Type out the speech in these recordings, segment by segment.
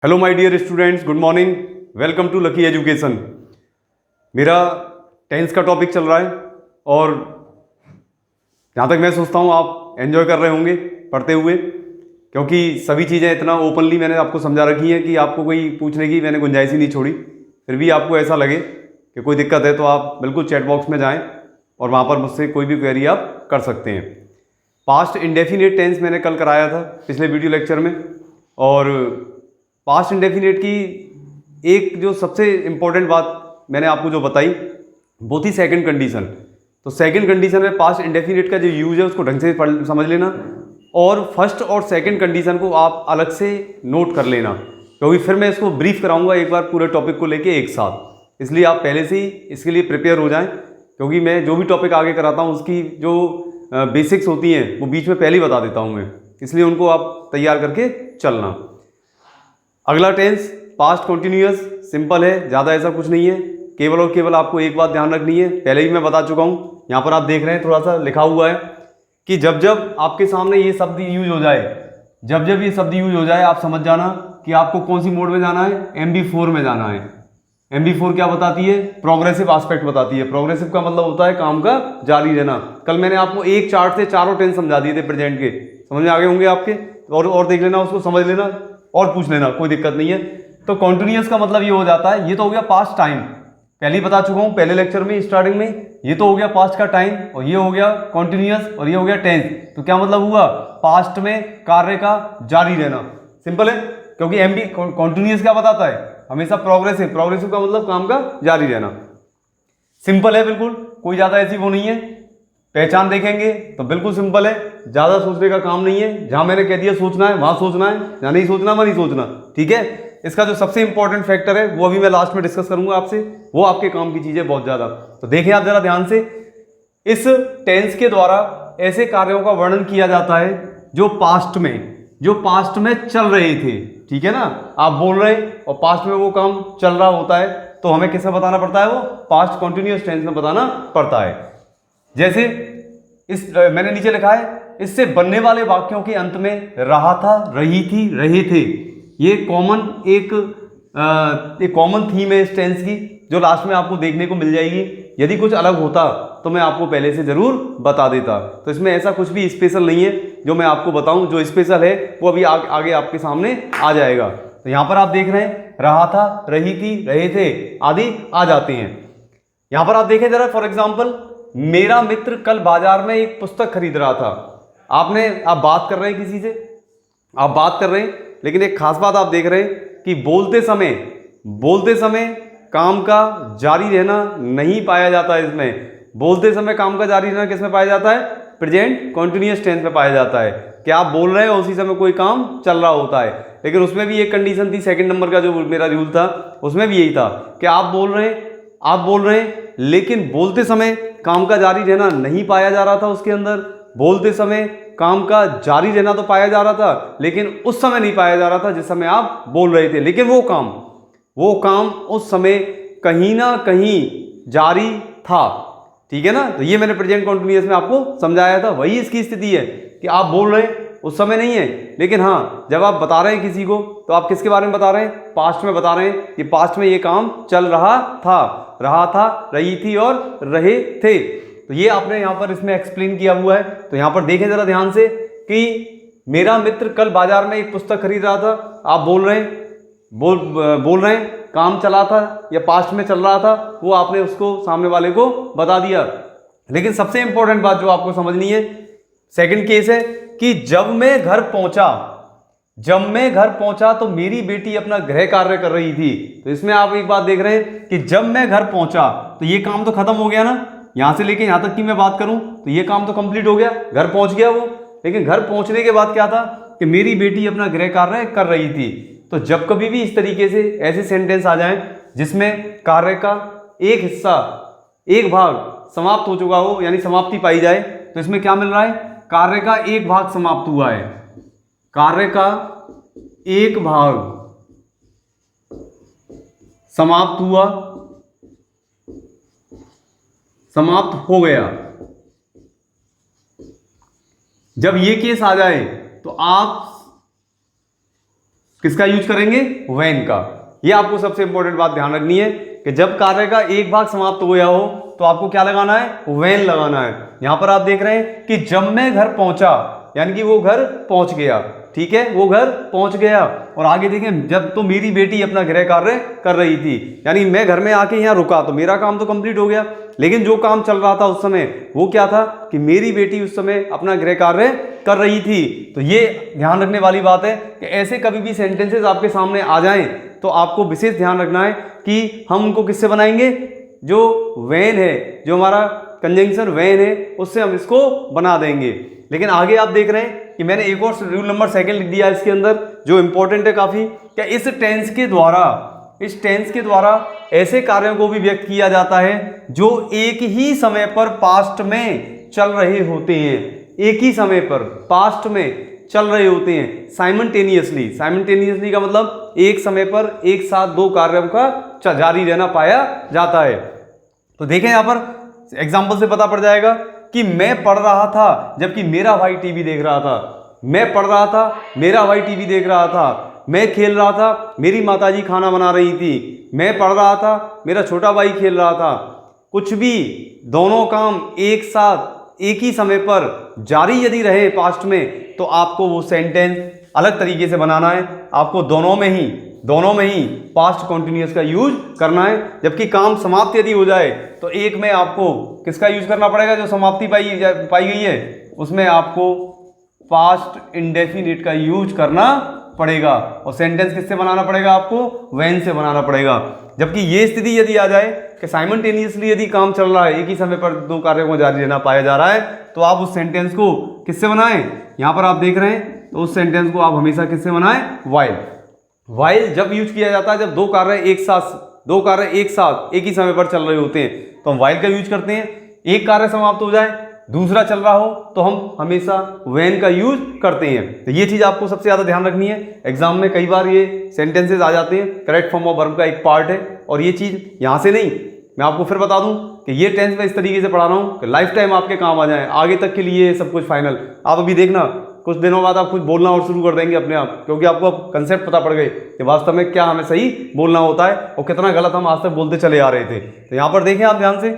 Hello my dear students, good morning. Welcome to Lucky Education. मेरा tense का topic चल रहा है और जहाँ तक मैं सोचता हूँ आप एंजॉय कर रहे होंगे पढ़ते हुए, क्योंकि सभी चीज़ें इतना ओपनली मैंने आपको समझा रखी हैं कि आपको कोई पूछने की मैंने गुंजाइश ही नहीं छोड़ी। फिर भी आपको ऐसा लगे कि कोई दिक्कत है तो आप बिल्कुल चैट बॉक्स में जाएँ और वहाँ पर मुझसे कोई भी क्वेरी आप कर सकते हैं। पास्ट इंडेफिनिट टेंस मैंने कल कराया था पिछले वीडियो लेक्चर में, और पास्ट इंडेफिनिट की एक जो सबसे इम्पोर्टेंट बात मैंने आपको जो बताई वो थी सेकंड कंडीशन। तो सेकंड कंडीशन में पास्ट इंडेफिनिट का जो यूज है उसको ढंग से समझ लेना, और फर्स्ट और सेकंड कंडीशन को आप अलग से नोट कर लेना, क्योंकि फिर मैं इसको ब्रीफ कराऊंगा एक बार पूरे टॉपिक को लेके एक साथ। इसलिए आप पहले से ही इसके लिए प्रिपेयर हो जाएं, क्योंकि मैं जो भी टॉपिक आगे कराता हूँ उसकी जो बेसिक्स होती हैं वो बीच में पहले ही बता देता हूँ मैं, इसलिए उनको आप तैयार करके चलना। अगला टेंस पास्ट कॉन्टिन्यूअस सिंपल है, ज़्यादा ऐसा कुछ नहीं है। केवल और केवल आपको एक बात ध्यान रखनी है, पहले ही मैं बता चुका हूँ। यहाँ पर आप देख रहे हैं थोड़ा सा लिखा हुआ है कि जब जब आपके सामने ये शब्द यूज हो जाए, जब जब ये शब्द यूज हो जाए आप समझ जाना कि आपको कौन सी मोड में जाना है, MB4 में जाना है। MB4 क्या बताती है? प्रोग्रेसिव एस्पेक्ट बताती है। प्रोग्रेसिव का मतलब होता है काम का जारी रहना। कल मैंने आपको एक चार्ट से चारों टेंस समझा दिए थे प्रेजेंट के, समझ में आ गए होंगे आपके। और देख लेना, उसको समझ लेना और पूछ लेना, कोई दिक्कत नहीं है। तो कॉन्टिन्यूअस का मतलब ये हो जाता है, ये तो हो गया पास्ट टाइम, पहले ही बता चुका हूं पहले लेक्चर में स्टार्टिंग में। ये तो हो गया पास्ट का टाइम, और ये हो गया कॉन्टिन्यूअस, और ये हो गया टेंस। तो क्या मतलब हुआ? पास्ट में कार्य का जारी रहना। सिंपल है, क्योंकि एमबी कॉन्टिन्यूअस क्या बताता है? हमेशा प्रोग्रेसिव। प्रोग्रेसिव का मतलब काम का जारी रहना। सिंपल है बिल्कुल, कोई ज्यादा ऐसी वो नहीं है। पहचान देखेंगे तो बिल्कुल सिंपल है, ज्यादा सोचने का काम नहीं है। जहां मैंने कह दिया सोचना है वहां सोचना है, जहां नहीं सोचना वहां नहीं सोचना, ठीक है। इसका जो सबसे इंपॉर्टेंट फैक्टर है वो अभी मैं लास्ट में डिस्कस करूंगा आपसे, वो आपके काम की चीज है बहुत ज्यादा। तो देखें आप जरा ध्यान से, इस टेंस के द्वारा ऐसे कार्यों का वर्णन किया जाता है जो पास्ट में चल रहे थे, ठीक है ना। आप बोल रहे हैं और पास्ट में वो काम चल रहा होता है, तो हमें किसमें बताना पड़ता है? वो पास्ट कॉन्टिन्यूअस टेंस में बताना पड़ता है। जैसे इस मैंने नीचे लिखा है, इससे बनने वाले वाक्यों के अंत में रहा था, रही थी, रहे थे। ये एक कॉमन थीम है इस टेंस की, जो लास्ट में आपको देखने को मिल जाएगी। यदि कुछ अलग होता तो मैं आपको पहले से जरूर बता देता। तो इसमें ऐसा कुछ भी स्पेशल नहीं है जो मैं आपको बताऊं। जो स्पेशल है वो अभी आगे आपके सामने आ जाएगा। तो यहां पर आप देख रहे हैं, रहा था, रही थी, रहे थे आदि आ जाते हैं। यहां पर आप देखें जरा, फॉर एग्जाम्पल, मेरा मित्र कल बाजार में एक पुस्तक खरीद रहा था। आप बात कर रहे हैं किसी से, आप बात कर रहे हैं, लेकिन एक खास बात आप देख रहे हैं कि बोलते समय काम का जारी रहना नहीं पाया जाता है। इसमें बोलते समय काम का जारी रहना किस में पाया जाता है? प्रेजेंट कॉन्टिन्यूअस टेंस में पाया जाता है। कि आप बोल रहे हैं उसी समय कोई काम चल रहा होता है। लेकिन उसमें भी एक कंडीशन थी, सेकंड नंबर का जो मेरा रूल था उसमें भी यही था कि आप बोल रहे हैं लेकिन बोलते समय काम का जारी रहना नहीं पाया जा रहा था। उसके अंदर बोलते समय काम का जारी रहना तो पाया जा रहा था, लेकिन उस समय नहीं पाया जा रहा था जिस समय आप बोल रहे थे। लेकिन वो काम उस समय कहीं ना कहीं जारी था, ठीक है ना। तो ये मैंने प्रेजेंट कॉन्टिन्यूअस में आपको समझाया था। वही इसकी स्थिति है कि आप बोल रहे हैं उस समय नहीं है, लेकिन हाँ जब आप बता रहे हैं किसी को तो आप किसके बारे में बता रहे हैं? पास्ट में बता रहे हैं कि पास्ट में ये काम चल रहा था, रही थी और रहे थे। तो ये आपने यहां पर इसमें एक्सप्लेन किया हुआ है। तो यहां पर देखें जरा ध्यान से कि मेरा मित्र कल बाजार में एक पुस्तक खरीद रहा था। आप बोल रहे हैं काम चला था या पास्ट में चल रहा था, वो आपने उसको सामने वाले को बता दिया। लेकिन सबसे इंपॉर्टेंट बात जो आपको समझनी है, सेकंड केस है कि जब मैं घर पहुंचा तो मेरी बेटी अपना गृह कार्य कर रही थी। तो इसमें आप एक बात देख रहे हैं कि जब मैं घर पहुंचा तो ये काम तो खत्म हो गया ना। यहां से लेके यहां तक की मैं बात करूं तो ये काम तो कंप्लीट हो गया, घर पहुंच गया वो। लेकिन घर पहुंचने के बाद क्या था कि मेरी बेटी अपना गृह कार्य कर रही थी। तो जब कभी भी इस तरीके से ऐसे सेंटेंस आ जाएं जिसमें कार्य का एक हिस्सा, एक भाग समाप्त हो चुका हो, यानी समाप्ति पाई जाए, तो इसमें क्या मिल रहा है? कार्य का एक भाग समाप्त हुआ है, कार्य का एक भाग समाप्त हुआ, समाप्त हो गया। जब ये केस आ जाए तो आप किसका यूज करेंगे? व्हेन का। ये आपको सबसे इंपॉर्टेंट बात ध्यान रखनी है कि जब कार्य का एक भाग समाप्त हो गया हो तो आपको क्या लगाना है? व्हेन लगाना है। यहां पर आप देख रहे हैं कि जब मैं घर पहुंचा, यानी कि वो घर पहुंच गया, ठीक है, वो घर पहुंच गया। और आगे देखें, जब तो मेरी बेटी अपना गृह कार्य कर रही थी, यानी मैं घर में आके यहां रुका तो मेरा काम तो कंप्लीट हो गया, लेकिन जो काम चल रहा था उस समय वो क्या था कि मेरी बेटी उस समय अपना गृह कार्य कर रही थी। तो ये ध्यान रखने वाली बात है कि ऐसे कभी भी सेंटेंसेस आपके सामने आ जाएं तो आपको विशेष ध्यान रखना है कि हम उनको किससे बनाएंगे? जो व्हेन है, जो हमारा कंजंक्शन व्हेन है, उससे हम इसको बना देंगे। लेकिन आगे आप देख रहे हैं कि मैंने एक और रूल नंबर 2 लिख दिया इसके अंदर, जो इंपॉर्टेंट है काफी। क्या इस टेंस के द्वारा ऐसे कार्यों को भी व्यक्त किया जाता है जो एक ही समय पर पास्ट में चल रहे होते हैं। एक ही समय पर पास्ट में चल रहे होते हैं, साइमल्टेनियसली का मतलब एक समय पर एक साथ दो कार्यों का जारी रहना पाया जाता है। तो देखें यहां पर एग्जाम्पल से पता पड़ जाएगा कि मैं पढ़ रहा था जबकि मेरा भाई टीवी देख रहा था। मैं पढ़ रहा था, मेरा भाई टीवी देख रहा था। मैं खेल रहा था, मेरी माताजी खाना बना रही थी। मैं पढ़ रहा था, मेरा छोटा भाई खेल रहा था। कुछ भी दोनों काम एक साथ एक ही समय पर जारी यदि रहे पास्ट में तो आपको वो सेंटेंस अलग तरीके से बनाना है। आपको दोनों में ही पास्ट कंटिन्यूअस का यूज करना है। जबकि काम समाप्त यदि हो जाए तो एक में आपको किसका यूज करना पड़ेगा? जो समाप्ति पाई गई है उसमें आपको पास्ट इंडेफिनिट का यूज करना पड़ेगा। और सेंटेंस किससे बनाना पड़ेगा? आपको व्हेन से बनाना पड़ेगा। जबकि ये स्थिति यदि आ जाए कि साइमल्टेनियसली यदि काम चल रहा है, एक ही समय पर दो कार्यों को जारी रहना पाया जा रहा है, तो आप उस सेंटेंस को किससे बनाएं? यहां पर आप देख रहे हैं, तो उस सेंटेंस को आप हमेशा किससे बनाएं? वाइल जब यूज किया जाता है जब दो कार्य एक साथ एक ही समय पर चल रहे होते हैं तो हम वाइल का यूज करते हैं। एक कार्य समाप्त हो जाए, दूसरा चल रहा हो तो हम हमेशा व्हेन का यूज करते हैं। तो ये चीज आपको सबसे ज्यादा ध्यान रखनी है। एग्जाम में कई बार ये सेंटेंसेस आ जाते हैं, करेक्ट फॉर्म ऑफ वर्ब का एक पार्ट है। और ये चीज यहां से नहीं, मैं आपको फिर बता दूं कि ये टेंस मैं इस तरीके से पढ़ा रहा हूं कि लाइफ टाइम आपके काम आ जाए, आगे तक के लिए सब कुछ फाइनल। आप अभी देखना, कुछ दिनों बाद आप कुछ बोलना और शुरू कर देंगे अपने आप, क्योंकि आपको अब कंसेप्ट पता पड़ गए कि वास्तव में क्या हमें सही बोलना होता है और कितना गलत हम आज तक बोलते चले आ रहे थे। तो यहां पर देखें, आप ध्यान से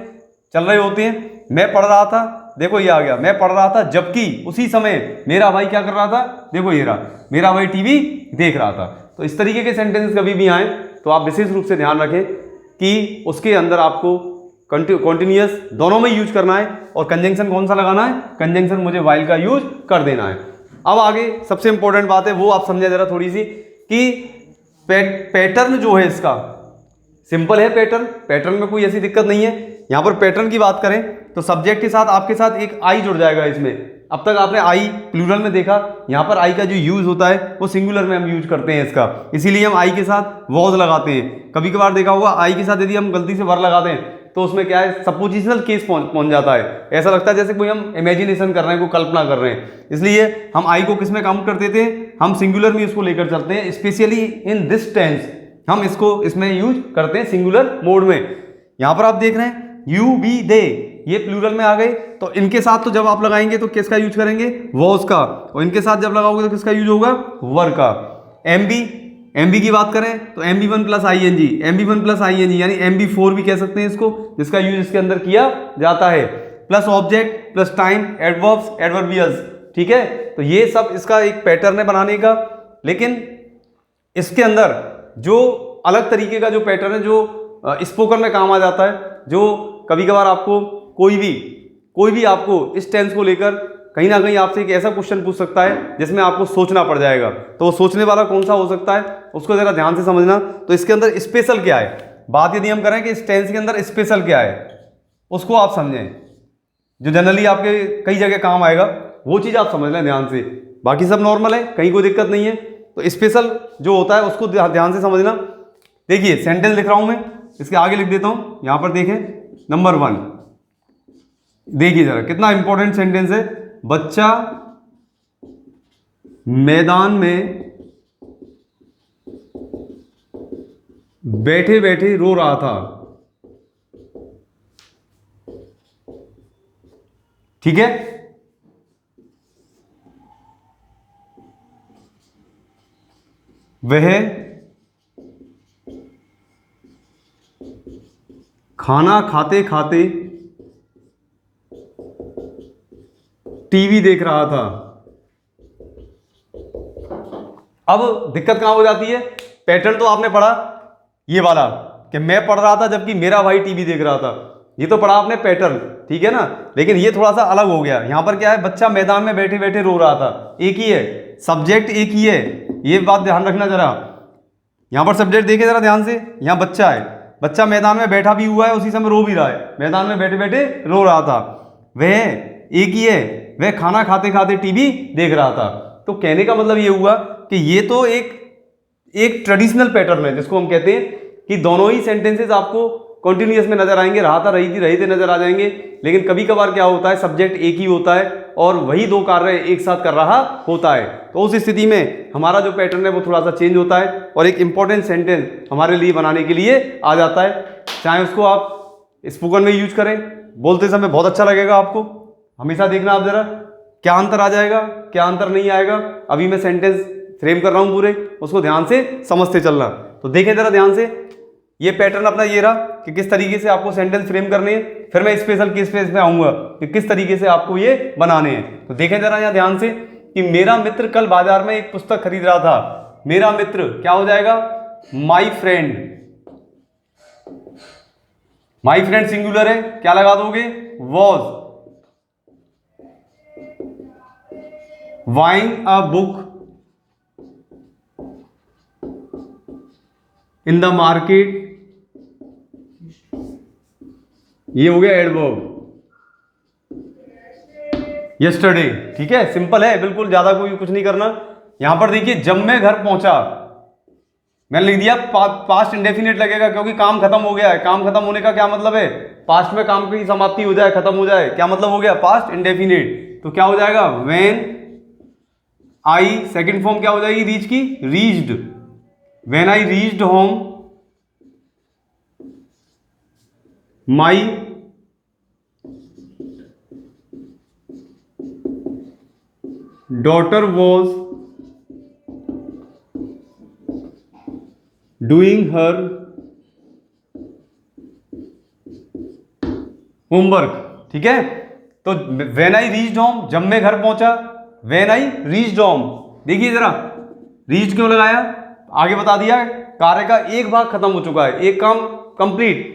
चल रहे होते हैं। मैं पढ़ रहा था, देखो ये आ गया, मैं पढ़ रहा था जबकि उसी समय मेरा भाई क्या कर रहा था? देखो ये रहा, मेरा भाई टीवी देख रहा था। तो इस तरीके के सेंटेंस कभी भी आए तो आप विशेष रूप से ध्यान रखें कि उसके अंदर आपको कॉन्टिन्यूअस दोनों में यूज करना है। और कंजंक्शन कौन सा लगाना है? कंजंक्शन मुझे वाइल का यूज कर देना है। अब आगे सबसे इंपॉर्टेंट बात है वो आप समझे जरा थोड़ी सी, कि पैटर्न जो है इसका सिंपल है। पैटर्न में कोई ऐसी दिक्कत नहीं है। यहां पर पैटर्न की बात करें तो सब्जेक्ट के साथ आपके साथ एक आई जुड़ जाएगा इसमें। अब तक आपने आई प्लूरल में देखा, यहां पर आई का जो यूज होता है वो सिंगुलर में हम यूज करते हैं इसका, इसीलिए हम आई के साथ वॉज लगाते हैं। कभी कभार देखा होगा आई के साथ यदि हम गलती से वर लगाते हैं तो उसमें क्या है? सपोजिशनल केस पहुंच जाता है। ऐसा लगता है जैसे कोई हम इमेजिनेशन कर रहे हैं, कोई कल्पना कर रहे हैं। इसलिए हम आई को किस में काउंट कर देते हैं? हम सिंगुलर में इसको लेकर चलते हैं। स्पेशली इन दिस टेंस हम इसको इसमें यूज करते हैं सिंगुलर मोड में। यहां पर आप देख रहे हैं यू बी दे, ये प्लूरल में आ गए, तो इनके साथ तो जब आप लगाएंगे तो किसका यूज करेंगे? वॉज का। और इनके साथ जब लगाओगे तो किसका यूज होगा? वर का। एमबी की बात करें तो MB1 plus I N G यानी MB4 भी कह सकते हैं इसको, जिसका यूज इसके अंदर किया जाता है। Plus object plus time, adverbs, adverbials, ठीक है। तो ये सब इसका एक पैटर्न है बनाने का। लेकिन इसके अंदर जो अलग तरीके का जो पैटर्न है जो स्पोकन में काम आ जाता है, जो कभी कभार आपको कोई भी आपको इस टेंस को लेकर कहीं ना कहीं आपसे एक ऐसा क्वेश्चन पूछ सकता है जिसमें आपको सोचना पड़ जाएगा। तो वो सोचने वाला कौन सा हो सकता है उसको जरा ध्यान से समझना। तो इसके अंदर स्पेशल क्या है, बात यदि हम करें कि इस टेंस के अंदर स्पेशल क्या है उसको आप समझें, जो जनरली आपके कई जगह काम आएगा वो चीज आप समझ लें ध्यान से। बाकी सब नॉर्मल है, कहीं कोई दिक्कत नहीं है। तो स्पेशल जो होता है उसको ध्यान से समझना। देखिए सेंटेंस लिख रहा हूं मैं, इसके आगे लिख देता हूं। यहां पर देखें नंबर 1, देखिए जरा कितना इंपॉर्टेंट सेंटेंस है। बच्चा मैदान में बैठे बैठे रो रहा था, ठीक है। वह खाना खाते खाते टीवी देख रहा था। अब दिक्कत कहां हो जाती है? पैटर्न तो आपने पढ़ा ये वाला कि मैं पढ़ रहा था जबकि मेरा भाई टीवी देख रहा था, ये तो पढ़ा आपने पैटर्न, ठीक है ना। लेकिन ये थोड़ा सा अलग हो गया। यहां पर क्या है, बच्चा मैदान में बैठे बैठे रो रहा था, एक ही है, सब्जेक्ट एक ही है, ये बात ध्यान रखना जरा। यहां पर सब्जेक्ट देखे जरा ध्यान से, यहां बच्चा है, बच्चा मैदान में बैठा भी हुआ है, उसी समय रो भी रहा है, मैदान में बैठे बैठे रो रहा था। वह एक ही है, वह खाना खाते खाते टीवी देख रहा था। तो कहने का मतलब ये हुआ कि ये तो एक ट्रेडिशनल पैटर्न है जिसको हम कहते हैं कि दोनों ही सेंटेंसेस आपको कॉन्टिन्यूअस में नजर आएंगे, रहा था, रही थी, रहे थे नजर आ जाएंगे। लेकिन कभी कभार क्या होता है, सब्जेक्ट एक ही होता है और वही दो कार्य एक साथ कर रहा होता है। तो उस स्थिति में हमारा जो पैटर्न है वो थोड़ा सा चेंज होता है और एक इंपॉर्टेंट सेंटेंस हमारे लिए बनाने के लिए आ जाता है। चाहे उसको आप स्पोकन में यूज करें, बोलते समय बहुत अच्छा लगेगा आपको। हमेशा देखना आप जरा क्या अंतर आ जाएगा, क्या अंतर नहीं आएगा। अभी मैं सेंटेंस फ्रेम कर रहा हूं पूरे, उसको ध्यान से समझते चलना। तो देखें जरा ध्यान से, ये पैटर्न अपना ये रहा कि किस तरीके से आपको सेंटेंस फ्रेम करने हैं। फिर मैं स्पेशल केस पे इसमें आऊंगा कि किस तरीके से आपको ये बनाने हैं। तो देखें जरा यहाँ ध्यान से कि मेरा मित्र कल बाजार में एक पुस्तक खरीद रहा था। मेरा मित्र क्या हो जाएगा, my friend. My friend singular है, क्या लगा दोगे, was buying a book in the market. ये हो गया एडवर्ब, यस्टरडे। ठीक है, सिंपल है बिल्कुल, ज्यादा कोई कुछ नहीं करना। यहां पर देखिए जब मैं घर पहुंचा, मैंने लिख दिया पास्ट इंडेफिनिट लगेगा क्योंकि काम खत्म हो गया है। काम खत्म होने का क्या मतलब है, पास्ट में काम की समाप्ति हो जाए, खत्म हो जाए, क्या मतलब हो गया, पास्ट इंडेफिनिट। तो क्या हो जाएगा, व्हेन आई, सेकंड फॉर्म क्या हो जाएगी रीच की, reached. When I reached home my daughter was doing her homework. ठीक है, तो व्हेन आई रीच्ड होम, जब मैं घर पहुंचा, व्हेन आई रीच्ड होम। देखिए जरा रीच्ड क्यों लगाया, आगे बता दिया, कार्य का एक भाग खत्म हो चुका है, एक काम कंप्लीट।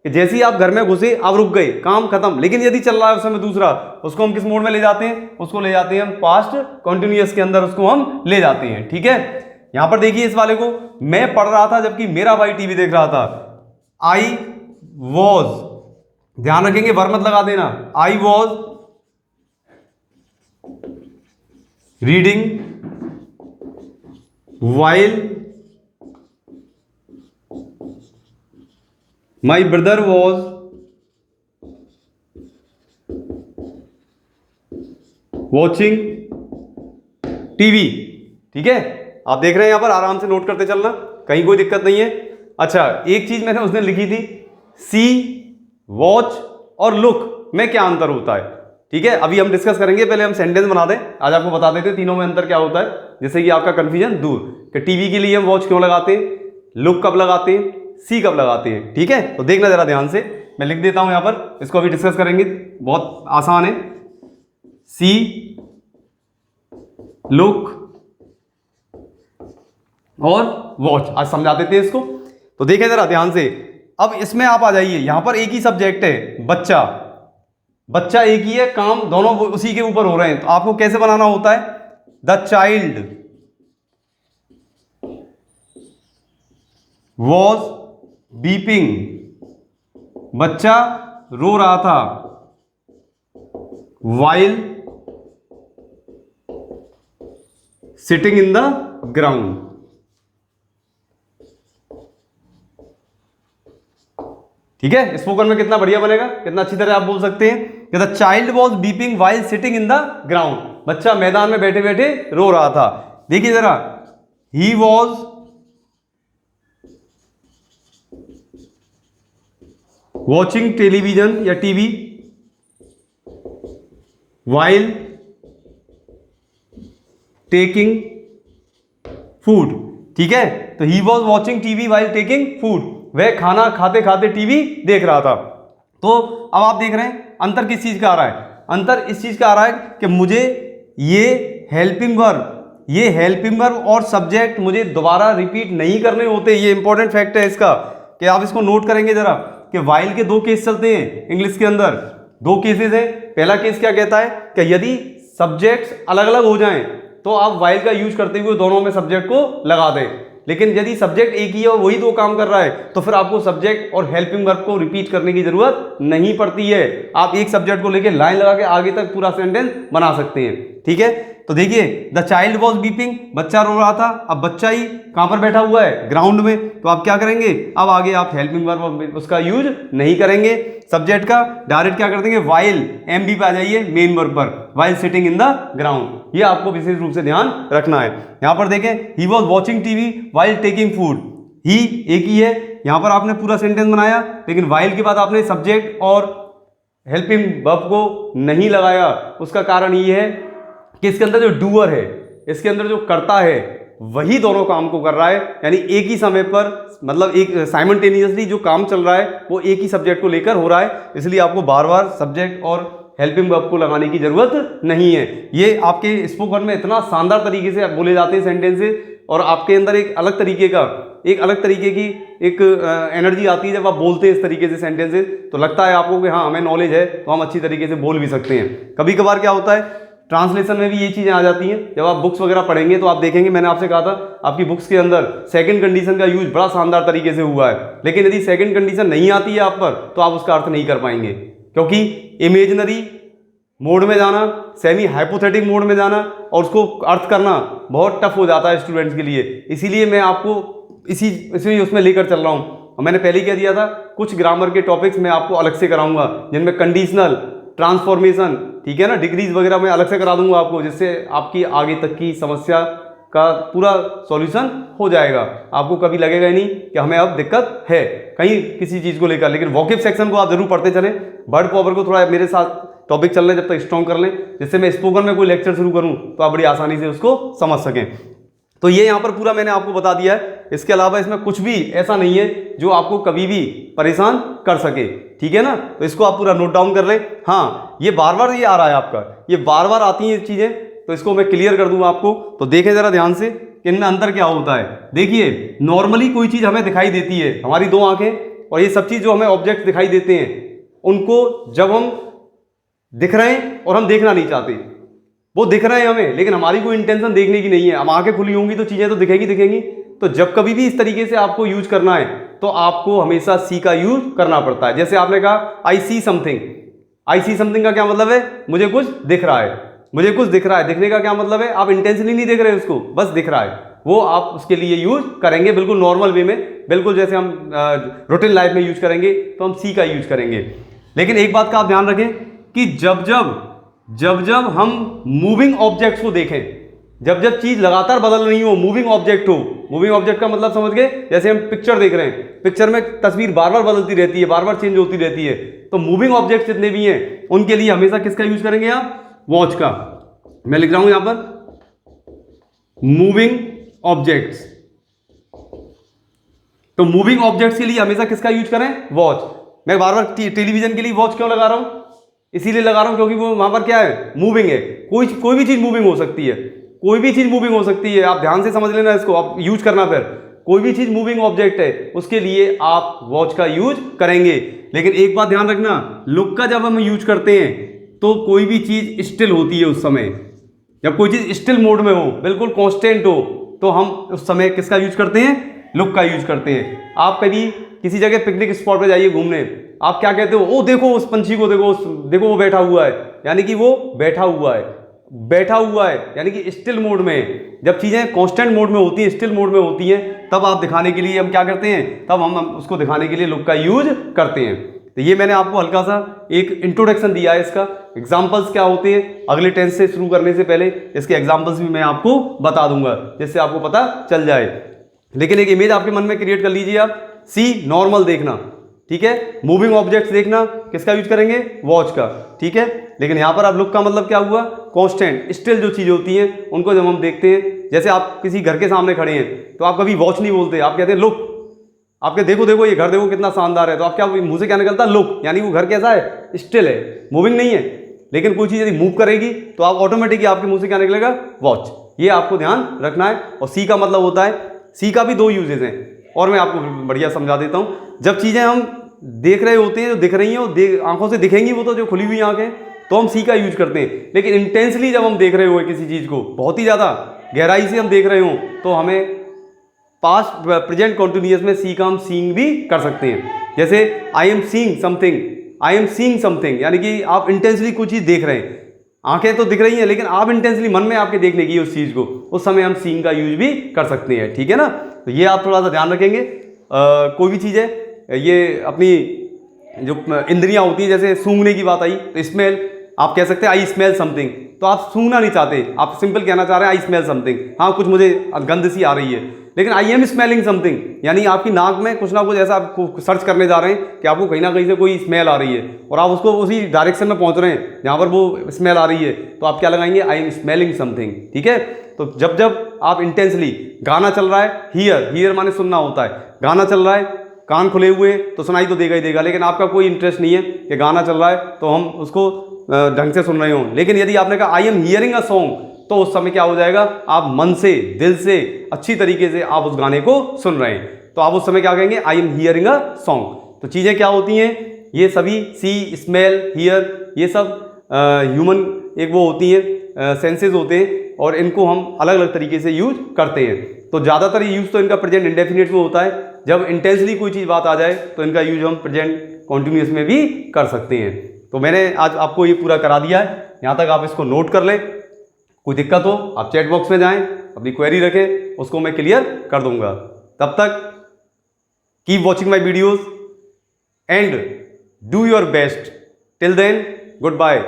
जैसे ही आप घर में घुसे आप रुक गए, काम खत्म। लेकिन यदि चल रहा है उस समय दूसरा, उसको हम किस मोड में ले जाते हैं, उसको ले जाते हैं हम पास्ट कंटिन्यूअस के अंदर, उसको हम ले जाते हैं। ठीक है, यहां पर देखिए इस वाले को, मैं पढ़ रहा था जबकि मेरा भाई टीवी देख रहा था। आई वॉज, ध्यान रखेंगे वर्ब मत लगा देना, I was reading while my brother was watching TV। ठीक है, आप देख रहे हैं यहां पर, आराम से नोट करते चलना, कहीं कोई दिक्कत नहीं है। अच्छा, एक चीज मैंने उसने लिखी थी, सी, वॉच और लुक में क्या अंतर होता है। ठीक है, अभी हम डिस्कस करेंगे, पहले हम सेंटेंस बना दें, आज आपको बता देते हैं तीनों में अंतर क्या होता है, जिससे कि आपका कंफ्यूजन दूर। कि टीवी के लिए हम वॉच क्यों लगाते हैं, लुक कब लगाते हैं, सी कब लगाते हैं। ठीक है, तो देखना जरा ध्यान से, मैं लिख देता हूं यहां पर, इसको अभी डिस्कस करेंगे, बहुत आसान है। सी, लुक और वॉच, आज समझा देते हैं इसको। तो देखें जरा ध्यान से, अब इसमें आप आ जाइए, यहां पर एक ही सब्जेक्ट है, बच्चा। बच्चा एक ही है, काम दोनों उसी के ऊपर हो रहे हैं। तो आपको कैसे बनाना होता है, द चाइल्ड वॉज बीपिंग, बच्चा रो रहा था, while sitting in the ground. ठीक है, स्पोकन में कितना बढ़िया बनेगा, कितना अच्छी तरह आप बोल सकते हैं कि the child was beeping while sitting in the ground, बच्चा मैदान में बैठे बैठे रो रहा था। देखिए जरा, ही वॉज वॉचिंग टेलीविजन या टीवी वाइल टेकिंग फूड। ठीक है, तो ही was watching TV while taking food, वह खाना खाते खाते टीवी देख रहा था। तो अब आप देख रहे हैं अंतर किस चीज का आ रहा है, अंतर इस चीज का आ रहा है कि मुझे ये हेल्पिंग वर्ब और सब्जेक्ट मुझे दोबारा रिपीट नहीं करने होते। ये इंपॉर्टेंट फैक्ट है इसका कि आप इसको नोट करेंगे जरा कि वाइल के दो केस चलते हैं इंग्लिश के अंदर, दो केसेस है। पहला केस क्या कहता है कि यदि सब्जेक्ट्स अलग अलग हो जाएं तो आप वाइल का यूज करते हुए दोनों में सब्जेक्ट को लगा दें, लेकिन यदि सब्जेक्ट एक ही है और वही दो काम कर रहा है तो फिर आपको सब्जेक्ट और हेल्पिंग वर्ब को रिपीट करने की जरूरत नहीं पड़ती है। आप एक सब्जेक्ट को लेके लाइन लगा के आगे तक पूरा सेंटेंस बना सकते हैं। ठीक है, तो देखिए द चाइल्ड वॉज वीपिंग, बच्चा रो रहा था। अब बच्चा ही कहां पर बैठा हुआ है, ग्राउंड में, तो आप क्या करेंगे, अब आगे आप हेल्पिंग वर्ब उसका यूज नहीं करेंगे, सब्जेक्ट का डायरेक्ट क्या कर देंगे, वाइल एम बी पे आ जाइए मेन वर्ब पर, while sitting in the ground. ये आपको विशेष रूप से ध्यान रखना है। यहां पर देखें he was watching TV while taking food, ही एक ही है, यहां पर आपने पूरा सेंटेंस बनाया, लेकिन वाइल के बाद आपने सब्जेक्ट और हेल्पिंग वर्ब को नहीं लगाया। उसका कारण ये है कि इसके अंदर जो डूअर है, इसके अंदर जो करता है, वही दोनों काम को कर रहा है, यानी एक ही समय पर, मतलब एक साइमल्टेनियसली जो काम चल रहा है वो एक ही सब्जेक्ट को लेकर हो रहा है, इसलिए आपको बार बार सब्जेक्ट और हेल्पिंग वर्ब को लगाने की जरूरत नहीं है। ये आपके स्पोकन में इतना शानदार तरीके से बोले जाते हैं सेंटेंसेस, और आपके अंदर एक अलग तरीके की एक एनर्जी आती है जब आप बोलते हैं इस तरीके से सेंटेंसेस, तो लगता है आपको कि हाँ हमें नॉलेज है तो हम अच्छी तरीके से बोल भी सकते हैं। कभी कभार क्या होता है ट्रांसलेशन में भी ये चीजें आ जाती हैं, जब आप बुक्स वगैरह पढ़ेंगे तो आप देखेंगे, मैंने आपसे कहा था आपकी बुक्स के अंदर सेकंड कंडीशन का यूज बड़ा शानदार तरीके से हुआ है, लेकिन यदि सेकंड कंडीशन नहीं आती है आप पर तो आप उसका अर्थ नहीं कर पाएंगे, क्योंकि इमेजिनरी मोड में जाना, सेमी हाइपोथेटिक मोड में जाना और उसको अर्थ करना बहुत टफ हो जाता है स्टूडेंट्स के लिए। इसीलिए मैं आपको इसी उसमें लेकर चल रहा हूँ। मैंने पहले कह दिया था कुछ ग्रामर के टॉपिक्स मैं आपको अलग से कराऊंगा, जिनमें कंडीशनल, ट्रांसफॉर्मेशन, ठीक है ना, डिग्रीज वगैरह मैं अलग से करा दूंगा आपको, जिससे आपकी आगे तक की समस्या का पूरा सॉल्यूशन हो जाएगा। आपको कभी लगेगा ही नहीं कि हमें अब दिक्कत है कहीं किसी चीज़ को लेकर। लेकिन वोकैब सेक्शन को आप जरूर पढ़ते चलें, वर्ड पावर को थोड़ा मेरे साथ टॉपिक चल रहे जब तक स्ट्रॉन्ग कर लें, जिससे मैं स्पोकन में कोई लेक्चर शुरू करूं तो आप बड़ी आसानी से उसको समझ सकें। तो ये यहाँ पर पूरा मैंने आपको बता दिया है, इसके अलावा इसमें कुछ भी ऐसा नहीं है जो आपको कभी भी परेशान कर सके, ठीक है ना। तो इसको आप पूरा नोट डाउन कर लें। हाँ, ये बार बार ये आ रहा है आपका, ये बार बार आती हैं चीज़ें, तो इसको मैं क्लियर कर दूंगा आपको। तो देखें जरा ध्यान से कि इनमें अंतर क्या होता है। देखिए नॉर्मली कोई चीज़ हमें दिखाई देती है, हमारी दो आंखें और ये सब चीज़ जो हमें ऑब्जेक्ट दिखाई देते हैं, उनको जब हम दिख रहे हैं और हम देखना नहीं चाहते, वो दिख रहे हैं हमें लेकिन हमारी कोई इंटेंशन देखने की नहीं है, हम आंखें खुली होंगी तो चीज़ें तो दिखेंगी। तो जब कभी भी इस तरीके से आपको यूज करना है तो आपको हमेशा सी का यूज करना पड़ता है। जैसे आपने कहा आई सी समथिंग, आई सी समथिंग का क्या मतलब है, मुझे कुछ दिख रहा है, मुझे कुछ दिख रहा है। दिखने का क्या मतलब है, आप इंटेंशनली नहीं देख रहे उसको, बस दिख रहा है, वो आप उसके लिए यूज करेंगे बिल्कुल नॉर्मल वे में, बिल्कुल जैसे हम रूटीन लाइफ में यूज करेंगे तो हम सी का यूज करेंगे। लेकिन एक बात का आप ध्यान रखें कि जब जब हम मूविंग ऑब्जेक्ट्स को देखें, जब चीज लगातार बदल रही हो, मूविंग ऑब्जेक्ट हो, मूविंग ऑब्जेक्ट का मतलब समझ गए, जैसे हम पिक्चर देख रहे हैं, पिक्चर में तस्वीर बार बार बदलती रहती है, बार बार चेंज होती रहती है, तो मूविंग ऑब्जेक्ट जितने भी हैं उनके लिए हमेशा किसका यूज करेंगे आप, वॉच का। मैं लिख रहा हूं यहां पर मूविंग ऑब्जेक्ट्स, तो मूविंग ऑब्जेक्ट्स के लिए हमेशा किसका यूज करें, वॉच। मैं बार बार टेलीविजन के लिए वॉच क्यों लगा रहा हूं, इसीलिए लगा रहा हूं क्योंकि वो वहां पर क्या है, मूविंग है, कोई भी चीज मूविंग हो सकती है, कोई भी चीज मूविंग हो सकती है। आप ध्यान से समझ लेना इसको, आप यूज करना, फिर कोई भी चीज मूविंग ऑब्जेक्ट है उसके लिए आप वॉच का यूज करेंगे। लेकिन एक बात ध्यान रखना, लुक का जब हम यूज करते हैं तो कोई भी चीज स्टिल होती है उस समय, जब कोई चीज स्टिल मोड में हो, बिल्कुल कांस्टेंट हो, तो हम उस समय किसका यूज करते हैं, लुक का यूज करते हैं। आप कभी किसी जगह पिकनिक स्पॉट पे जाइए घूमने, आप क्या कहते हो, ओ देखो उस पंछी को, देखो वो बैठा हुआ है, यानी कि वो बैठा हुआ है यानी कि स्टिल मोड में। जब चीजें कांस्टेंट मोड में होती हैं, स्टिल मोड में होती हैं, तब आप दिखाने के लिए हम क्या करते हैं, तब हम उसको दिखाने के लिए लुक का यूज करते हैं। तो ये मैंने आपको हल्का सा एक इंट्रोडक्शन दिया है, इसका एग्जाम्पल्स क्या होते हैं अगले टेंस से शुरू करने से पहले इसके एग्जाम्पल्स भी मैं आपको बता दूंगा, जिससे आपको पता चल जाए। लेकिन एक इमेज आपके मन में क्रिएट कर लीजिए आप, सी नॉर्मल देखना, ठीक है, मूविंग ऑब्जेक्ट्स देखना, किसका यूज करेंगे, वॉच का, ठीक है। लेकिन यहां पर आप लुक का मतलब क्या हुआ, कांस्टेंट स्टिल जो चीजें होती हैं उनको जब हम देखते हैं जैसे आप किसी घर के सामने खड़े हैं तो आप कभी वॉच नहीं बोलते, आप कहते हैं लुक। आपके देखो देखो ये घर देखो कितना शानदार है, तो आप क्या मुंह से क्या निकलता है? लुक। यानी वो घर कैसा है? स्टिल है, मूविंग नहीं है। लेकिन कोई चीज़ यदि मूव करेगी तो आप ऑटोमेटिकली आपके मुंह से क्या निकलेगा? वॉच। ये आपको ध्यान रखना है। और सी का मतलब होता है, सी का भी 2 यूजेज हैं और मैं आपको बढ़िया समझा देता हूँ। जब चीज़ें हम देख रहे होते हैं, जो दिख रही हैं आंखों से दिखेंगी, वो तो जो खुली हुई आंखें, तो हम सी का यूज करते हैं। लेकिन इंटेंसली जब हम देख रहे हो किसी चीज़ को, बहुत ही ज़्यादा गहराई से हम देख रहे हो, तो हमें पास्ट प्रेजेंट कॉन्टिन्यूअस में सी का हम सीइंग भी कर सकते हैं। जैसे I am seeing something, I am seeing something, यानी कि आप इंटेंसली कुछ चीज़ देख रहे हैं। आंखें तो दिख रही हैं लेकिन आप इंटेंसली मन में आपके देखने की उस चीज़ को, उस समय हम सीइंग का यूज भी कर सकते हैं। ठीक है ना? तो ये आप थोड़ा सा ध्यान रखेंगे। कोई भी चीज़ है, ये अपनी जो इंद्रियां होती है, जैसे सूंघने की बात आई तो स्मेल, आप कह सकते हैं आई स्मेल समथिंग, तो आप सूंघना नहीं चाहते, आप सिंपल कहना चाह रहे हैं आई स्मेल समथिंग। हाँ, कुछ मुझे गंध सी आ रही है, लेकिन आई एम स्मेलिंग समथिंग, यानी आपकी नाक में कुछ ना कुछ ऐसा आप सर्च करने जा रहे हैं कि आपको कहीं ना कहीं से कोई स्मेल आ रही है और आप उसको उसी डायरेक्शन में पहुंच रहे हैं जहां पर वो स्मेल आ रही है, तो आप क्या लगाएंगे? I am smelling something. ठीक है? तो जब जब आप इंटेंसली, गाना चल रहा है, हियर माने सुनना होता है, गाना चल रहा है, कान खुले हुए तो सुनाई तो देगा ही देगा, लेकिन आपका कोई इंटरेस्ट नहीं है कि गाना चल रहा है तो हम उसको ढंग से सुन रहे हो। लेकिन यदि आपने कहा I am hearing a song, तो उस समय क्या हो जाएगा? आप मन से, दिल से, अच्छी तरीके से आप उस गाने को सुन रहे हैं, तो आप उस समय क्या कहेंगे? I am hearing a song. तो चीज़ें क्या होती हैं? ये सभी सी, स्मेल, हियर, ये सब ह्यूमन एक वो होती हैं, सेंसेस होते हैं, और इनको हम अलग अलग तरीके से यूज करते हैं। तो ज़्यादातर यूज तो इनका प्रेजेंट इंडेफिनिट में होता है। जब इंटेंसली कोई चीज़ बात आ जाए तो इनका यूज हम प्रेजेंट कॉन्टिन्यूस में भी कर सकते हैं। तो मैंने आज आपको ये पूरा करा दिया है, यहाँ तक आप इसको नोट कर लें। कोई दिक्कत हो आप चैट बॉक्स में जाएं, अपनी क्वेरी रखें, उसको मैं क्लियर कर दूंगा। तब तक keep watching my videos and do your best. Till then, goodbye,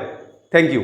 thank you.